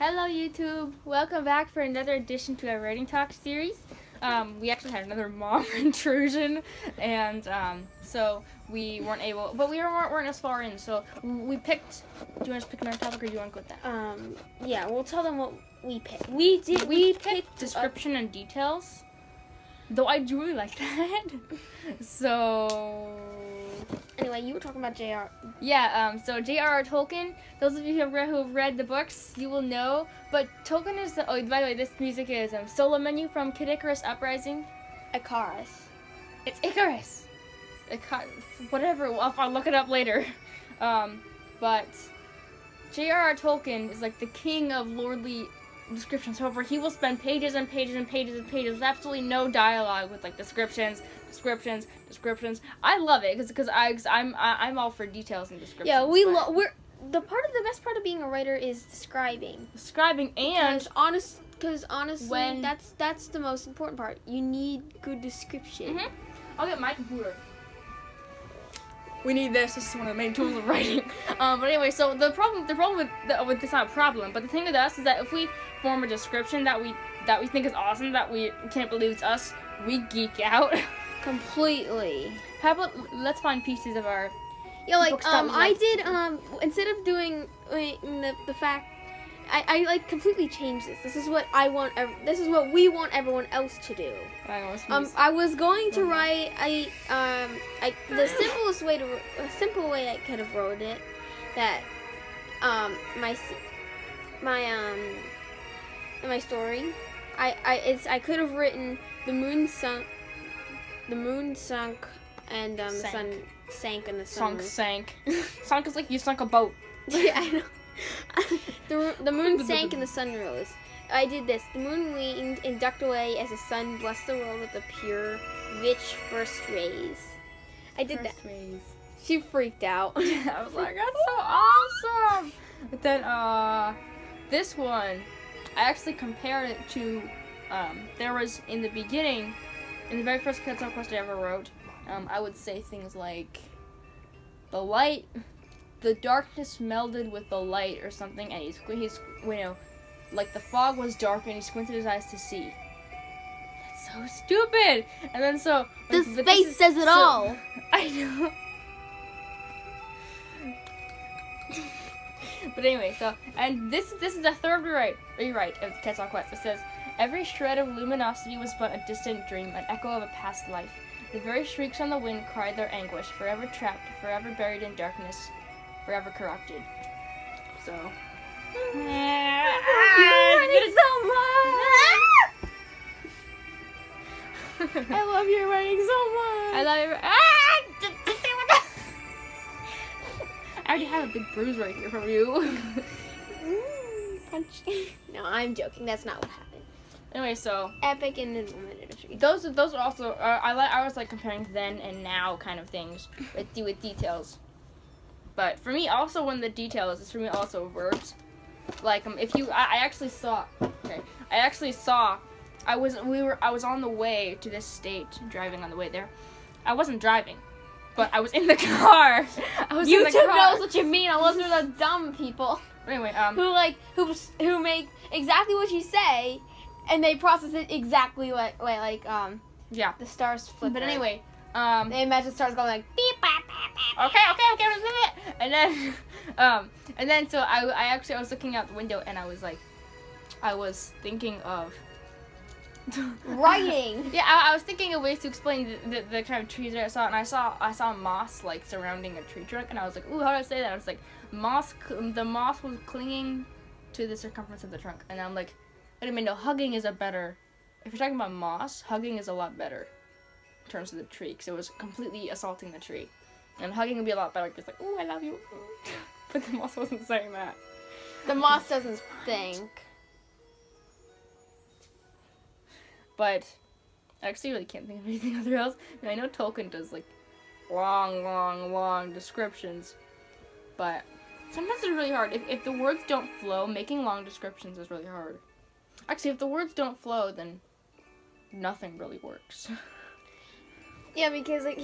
Hello YouTube! Welcome back for another edition to our Writing Talk series. We actually had another mom intrusion, and so we weren't able, but we weren't as far in, so we picked, do you want to pick another topic or do you want to go with that? Yeah, we'll tell them what we picked. We picked description and details, though I do really like that. So... Anyway, you were talking about J.R. Yeah, so J.R.R. Tolkien, those of you who have read the books, you will know, but Tolkien is the, oh, by the way, this music is Solo Menu from Kid Icarus Uprising. Icarus. It's Icarus! Whatever, I'll look it up later. But J.R.R. Tolkien is like the king of lordly descriptions. However, he will spend pages and pages and pages and pages with absolutely no dialogue with like descriptions. I love it because I'm all for details and descriptions. Yeah, the best part of being a writer is describing. And because honestly, that's the most important part. You need good description. I'll get my computer. We need this. This is one of the main tools of writing. But anyway, so the problem with this, not a problem, but the thing with us is that if we form a description that we think is awesome, that we can't believe it's us, we geek out completely. How about let's find pieces of our I did instead of doing the fact, I like completely changed this. This is what I want. This is what we want everyone else to do. I was going to write the simple way I could have wrote it, that my story, I could have written the moon sunk, and the sun sank, and the sun sank. Sunk is like you sunk a boat. Yeah, I know. The moon sank and the sun rose. I did this. The moon waned and ducked away as the sun blessed the world with the pure, rich first rays. I did that. Rays. She freaked out. I was like, that's so awesome. But then, this one, I actually compared it to, there was in the beginning, in the very first Quetzal quest I ever wrote, I would say things like, the darkness melded with the light or something, and he's like the fog was dark and he squinted his eyes to see. That's so stupid! And then so... This face says it all! I know. But anyway, so, and this is the third rewrite of Quetzal Quest. It says, every shred of luminosity was but a distant dream, an echo of a past life. The very shrieks on the wind cried their anguish, forever trapped, forever buried in darkness, forever corrupted. So. You're writing so much! I love your writing so much! I love your I already have a big bruise right here from you. Punch. No, I'm joking. That's not what happened. Anyway, so epic and then minute. Those are also I was like comparing then and now kind of things with details. But for me, also one of the details is for me also verbs. Like I actually saw. I was on the way to this state, driving on the way there. I wasn't driving, but I was in the car. YouTube knows what you mean. Unless they're the dumb people. Anyway, who make exactly what you say, and they process it exactly yeah, the stars flip. But anyway, they imagine stars going like beep, bop, bop, bop. Okay, and then so I was looking out the window and I was thinking of writing. Yeah, I was thinking of ways to explain the kind of trees that I saw, and I saw moss like surrounding a tree trunk, and I was like, ooh, how do I say that? I was like, the moss was clinging to the circumference of the trunk, and I'm like, wait a minute, no, hugging is a better. If you're talking about moss, hugging is a lot better in terms of the tree, because it was completely assaulting the tree. And hugging would be a lot better, just like, ooh, I love you. But the moss wasn't saying that. The moss doesn't think. But I actually really can't think of anything other else. I mean, I know Tolkien does like long descriptions, but sometimes it's really hard. If the words don't flow, making long descriptions is really hard. Actually, if the words don't flow, then nothing really works. Yeah, because like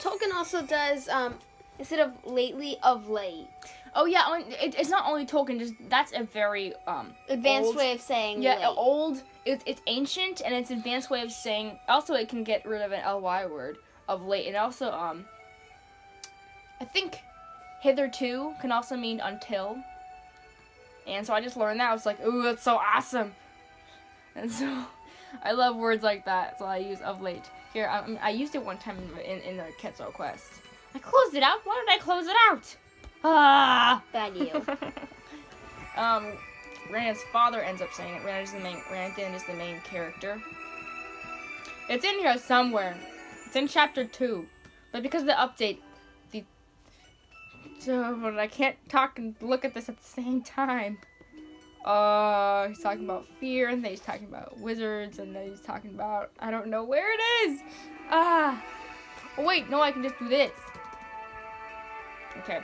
Tolkien also does instead of lately, of late. Oh yeah, it's not only Tolkien. Just that's a very advanced old way of saying. Yeah, late. old. It's ancient, and it's an advanced way of saying. Also, it can get rid of an ly word of late, and also I think hitherto can also mean until. And so I just learned that. I was like, ooh, that's so awesome. And so I love words like that. So I use of late. Here, I used it one time in the Quetzal quest. I closed it out. Why did I close it out? Ah! Bad you. Rana's father ends up saying it. Ranathan is the main character. It's in here somewhere. It's in chapter 2. But because of the update, but I can't talk and look at this at the same time. He's talking about fear, and then he's talking about wizards, and then he's talking about, I don't know where it is. Oh wait, no, I can just do this. Okay.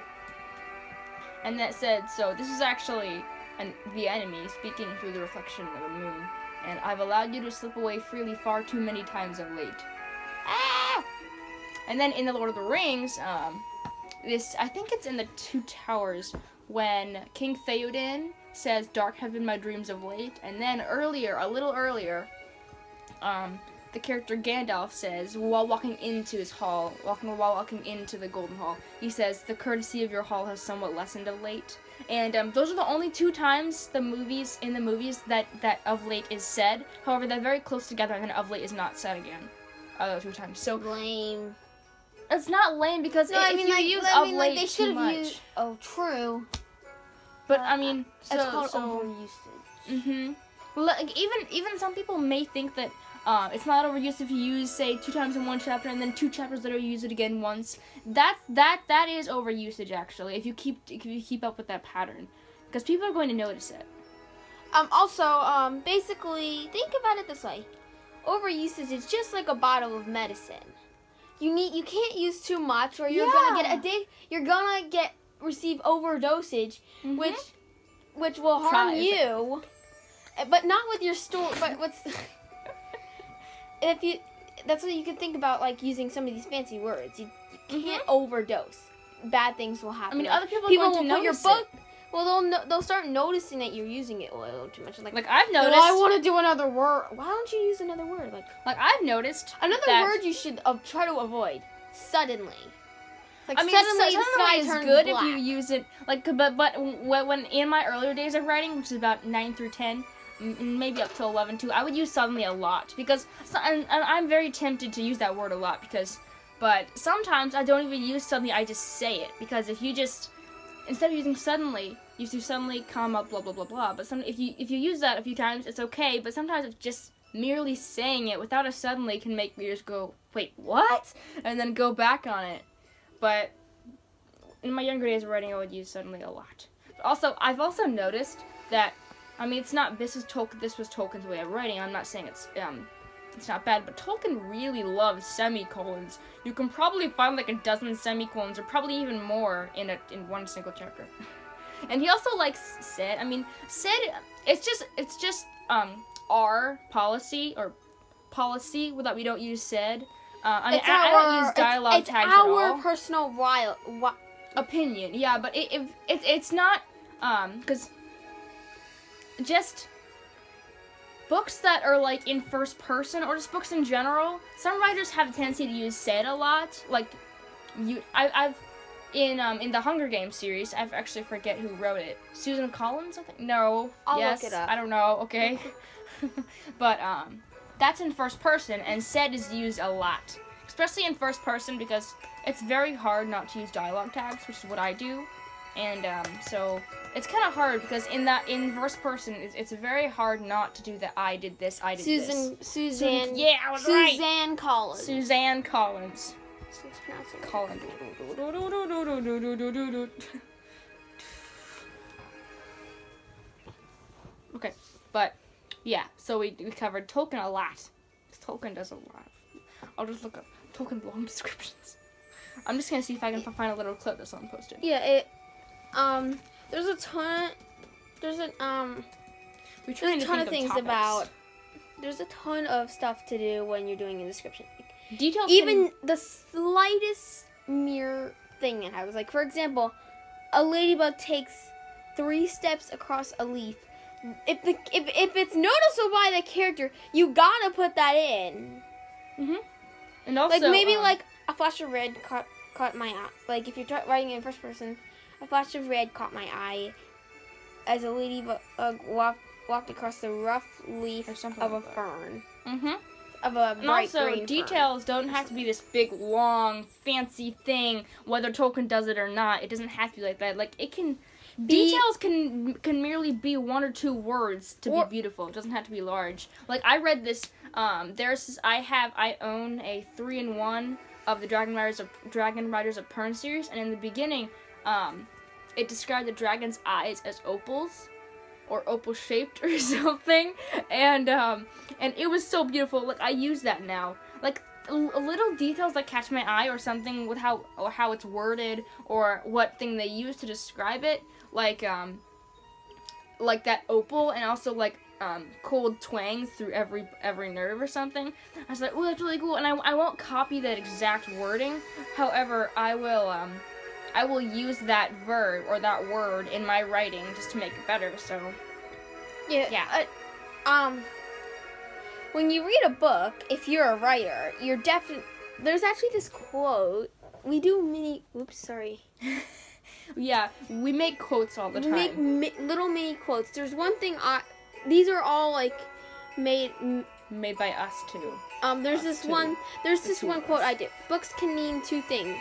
And that said, so this is actually the enemy speaking through the reflection of the moon. And I've allowed you to slip away freely far too many times of late. Ah! And then in the Lord of the Rings, I think it's in the Two Towers, when King Theoden says, "Dark have been my dreams of late." And then a little earlier, the character Gandalf says, while walking into his hall, while walking into the Golden Hall, he says, "The courtesy of your hall has somewhat lessened of late." And those are the only 2 times in the movies that of late is said. However, they're very close together, and then of late is not said again. Those 2 times. So lame. It's not lame because if you use of late they too much. Used, oh, true. But I mean, it's called overusage. Mhm. Like even some people may think that it's not overused if you use, say, 2 times in one chapter and then 2 chapters later you use it again once. That is overusage actually. If you keep up with that pattern, because people are going to notice it. Also, basically, think about it this way: overusage is just like a bottle of medicine. You can't use too much, or you're gonna get You're gonna receive overdosage, which will harm you. But not with your store. But that's what you could think about, like using some of these fancy words. You can't overdose. Bad things will happen. I mean, other people will put your book. Well, they'll start noticing that you're using it a little too much. Like I've noticed. Well, I want to do another word. Why don't you use another word? Like I've noticed. Another word you should try to avoid. Suddenly. Like I mean, suddenly the sky is turns good black. if you use it. Like, but when in my earlier days of writing, which is about 9 through 10, maybe up to 11 too, I would use suddenly a lot because and I'm very tempted to use that word a lot but sometimes I don't even use suddenly. I just say it because if you just instead of using suddenly, you do suddenly, comma, blah blah blah blah. But if you use that a few times, it's okay. But sometimes it's just merely saying it without a suddenly can make readers go, wait, what? And then go back on it. But in my younger days of writing, I would use suddenly a lot. Also, I've also noticed that, I mean, it's not, this was Tolkien's way of writing. I'm not saying it's not bad, but Tolkien really loves semicolons. You can probably find like a dozen semicolons, or probably even more in one single chapter. And he also likes said. I mean, said, it's just our policy, or policy, that we don't use said. I don't use dialogue tags at all. It's our personal opinion, yeah, but it's not, because just books that are like in first person, or just books in general, some writers have a tendency to use said a lot. Like I've in the Hunger Games series, I actually forget who wrote it. Susan Collins, I think. No. I'll yes, look it up. I don't know. Okay. But that's in first person, and said is used a lot, especially in first person, because it's very hard not to use dialogue tags, which is what I do. And so it's kind of hard because in first person, it's very hard not to do the I did this, I did this. Suzanne. Yeah, I was right. Suzanne Collins. Suzanne Collins. Collins. Okay, but yeah, so we covered Tolkien a lot. Tolkien does a lot. I'll just look up Tolkien long descriptions. I'm just gonna see if I can find a little clip that someone posted. Yeah, there's a ton of things about. There's a ton of stuff to do when you're doing a description. Details. Even the slightest mere thing it has. Like, for example, a ladybug takes 3 steps across a leaf. If it's noticeable by the character, you gotta put that in. And also, like maybe like a flash of red caught my eye. Like if you're writing in first person, a flash of red caught my eye as a ladybug walked across the rough leaf of a fern. Of a and also, details don't have to be this big, long, fancy thing, whether Tolkien does it or not. It doesn't have to be like that. Like, it can... Details can merely be 1 or 2 words to be beautiful. It doesn't have to be large. Like, I read this, I own a 3-in-1 of the Dragon Riders of Pern series, and in the beginning, it described the dragon's eyes as opals. Or opal-shaped or something, and it was so beautiful. Like, I use that now. Like, little details that catch my eye, or something with how it's worded, or what thing they use to describe it, like that opal, and also like cold twangs through every nerve or something. I was like, oh, that's really cool, and I won't copy that exact wording. However, I will use that verb or that word in my writing just to make it better. So, yeah. When you read a book, if you're a writer, there's actually this quote. We do mini. Oops, sorry. Yeah, we make quotes all the time. We make little mini quotes. There's one thing. These are all like made by us too. There's this one quote I did. Books can mean 2 things.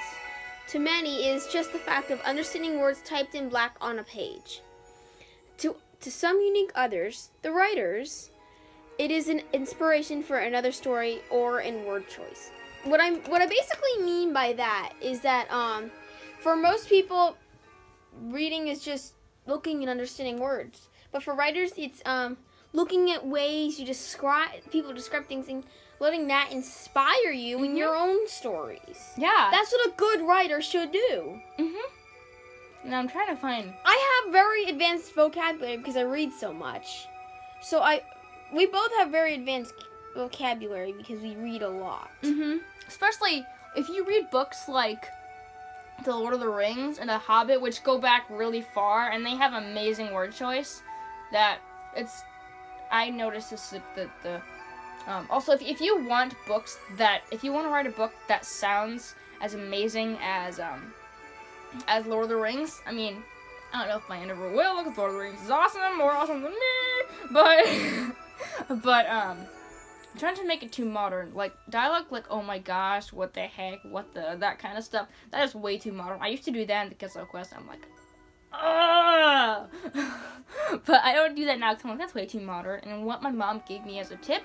To many, it is just the fact of understanding words typed in black on a page. To some unique others, the writers, it is an inspiration for another story or in word choice. What I basically mean by that is that for most people, reading is just looking and understanding words. But for writers, it's looking at ways people describe things and letting that inspire you in your own stories. Yeah. That's what a good writer should do. Now I'm trying to find... I have very advanced vocabulary because I read so much. So we both have very advanced vocabulary because we read a lot. Especially if you read books like The Lord of the Rings and The Hobbit, which go back really far, and they have amazing word choice, I noticed this also, if you want to write a book that sounds as amazing as Lord of the Rings, I mean, I don't know if mine ever will, because Lord of the Rings is awesome, more awesome than me, but I'm trying to make it too modern, like, dialogue, like, oh my gosh, what the heck, that kind of stuff, that is way too modern. I used to do that in the Kids Quest, I'm like, ugh! But I don't do that now, because I'm like, that's way too modern, and what my mom gave me as a tip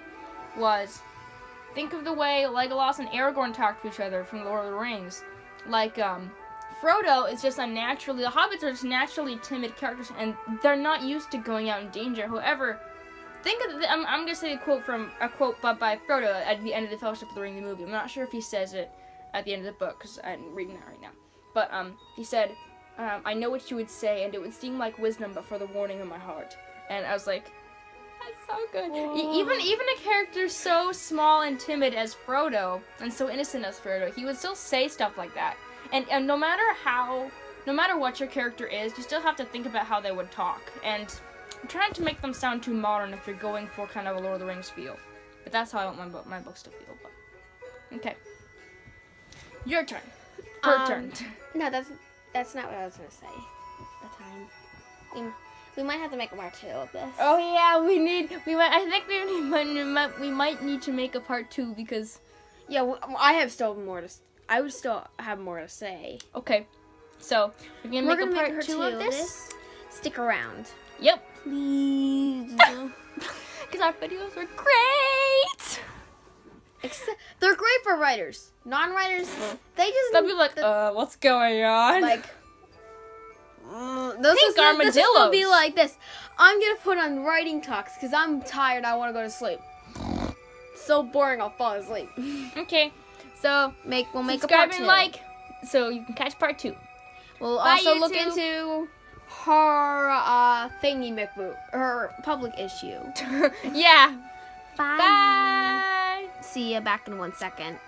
was, think of the way Legolas and Aragorn talk to each other from Lord of the Rings. Like, Frodo is just the hobbits are just naturally timid characters, and they're not used to going out in danger. However, think of I'm gonna say a quote by Frodo at the end of the Fellowship of the Ring, the movie. I'm not sure if he says it at the end of the book, because I'm reading that right now. But, he said, I know what you would say, and it would seem like wisdom, but for the warning of my heart. And I was like, that's so good. Even a character so small and timid as Frodo, and so innocent as Frodo, he would still say stuff like that. And no matter what your character is, you still have to think about how they would talk. And I'm trying to make them sound too modern if you're going for kind of a Lord of the Rings feel. But that's how I want my books to feel. But. Okay. Your turn. Her turn. No, that's not what I was gonna say. The time. We might have to make a part 2 of this. Oh yeah, we might need to make a part 2 because. Yeah, I would still have more to say. Okay, so we're gonna make a part 2 of this. Stick around. Yep. Please. Because our videos are great. They're great for writers. Non-writers, they'll be like, what's going on? Like, this will be like this. I'm gonna put on writing talks because I'm tired. I want to go to sleep. So boring. I'll fall asleep. Okay, so we'll make a part 2. Like, so you can catch part 2. We'll also look into her her public issue. Yeah. Bye. See ya back in 1 second.